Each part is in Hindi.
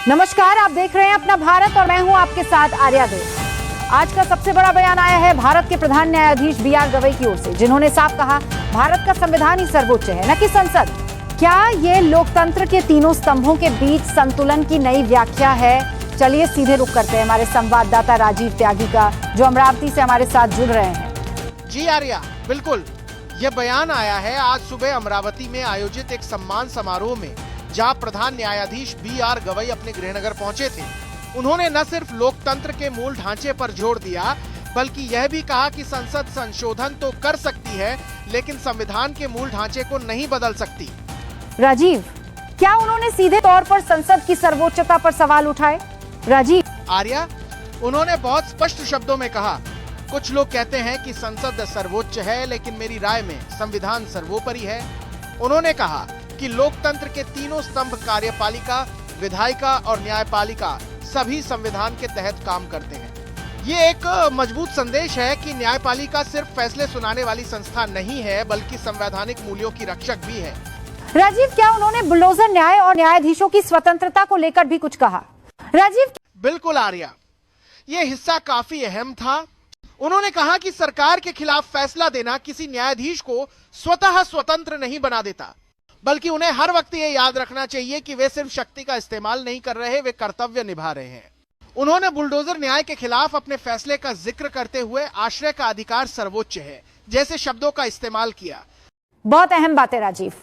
नमस्कार, आप देख रहे हैं अपना भारत और मैं हूं आपके साथ आर्या देव। आज का सबसे बड़ा बयान आया है भारत के प्रधान न्यायाधीश बी.आर. गवई की ओर से, जिन्होंने साफ कहा भारत का संविधान ही सर्वोच्च है, न कि संसद। क्या ये लोकतंत्र के तीनों स्तंभों के बीच संतुलन की नई व्याख्या है? चलिए सीधे रुख करते हैं हमारे संवाददाता राजीव त्यागी का, जो अमरावती से हमारे साथ जुड़ रहे हैं। जी आर्या, बिल्कुल ये बयान आया है आज सुबह अमरावती में आयोजित एक सम्मान समारोह में, जहां प्रधान न्यायाधीश बी.आर. गवई अपने गृहनगर पहुंचे थे। उन्होंने न सिर्फ लोकतंत्र के मूल ढांचे पर जोर दिया, बल्कि यह भी कहा कि संसद संशोधन तो कर सकती है, लेकिन संविधान के मूल ढांचे को नहीं बदल सकती। राजीव, क्या उन्होंने सीधे तौर पर संसद की सर्वोच्चता पर सवाल उठाए? राजीव आर्या, उन्होंने बहुत स्पष्ट शब्दों में कहा, कुछ लोग कहते हैं कि संसद सर्वोच्च है, लेकिन मेरी राय में संविधान सर्वोपरि है। उन्होंने कहा कि लोकतंत्र के तीनों स्तंभ कार्यपालिका, विधायिका और न्यायपालिका सभी संविधान के तहत काम करते हैं। ये एक मजबूत संदेश है कि न्यायपालिका सिर्फ फैसले सुनाने वाली संस्था नहीं है, बल्कि संवैधानिक मूल्यों की रक्षक भी है। राजीव, क्या उन्होंने बुलडोजर न्याय और न्यायाधीशों की स्वतंत्रता को लेकर भी कुछ कहा? राजीव, बिल्कुल आर्या, ये हिस्सा काफी अहम था। उन्होंने कहा कि सरकार के खिलाफ फैसला देना किसी न्यायाधीश को स्वतः स्वतंत्र नहीं बना देता, बल्कि उन्हें हर वक्त ये याद रखना चाहिए कि वे सिर्फ शक्ति का इस्तेमाल नहीं कर रहे, वे कर्तव्य निभा रहे हैं। उन्होंने बुलडोजर न्याय के खिलाफ अपने फैसले का जिक्र करते हुए आश्रय का अधिकार सर्वोच्च है जैसे शब्दों का इस्तेमाल किया। बहुत अहम बात है राजीव।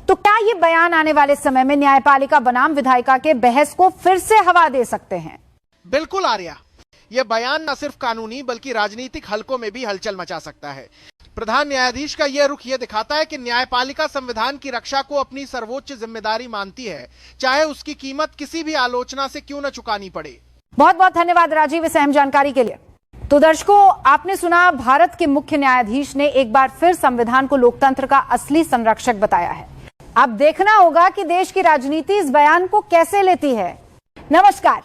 तो क्या ये बयान आने वाले समय में न्यायपालिका बनाम विधायिका के बहस को फिर से हवा दे सकते हैं? बिल्कुल आर्या, यह बयान न सिर्फ कानूनी बल्कि राजनीतिक हलकों में भी हलचल मचा सकता है। प्रधान न्यायाधीश का यह रुख यह दिखाता है कि न्यायपालिका संविधान की रक्षा को अपनी सर्वोच्च जिम्मेदारी मानती है, चाहे उसकी कीमत किसी भी आलोचना से क्यों न चुकानी पड़े। बहुत बहुत धन्यवाद राजीव इस अहम जानकारी के लिए। तो दर्शकों, आपने सुना, भारत के मुख्य न्यायाधीश ने एक बार फिर संविधान को लोकतंत्र का असली संरक्षक बताया है। अब देखना होगा कि देश की राजनीति इस बयान को कैसे लेती है। नमस्कार।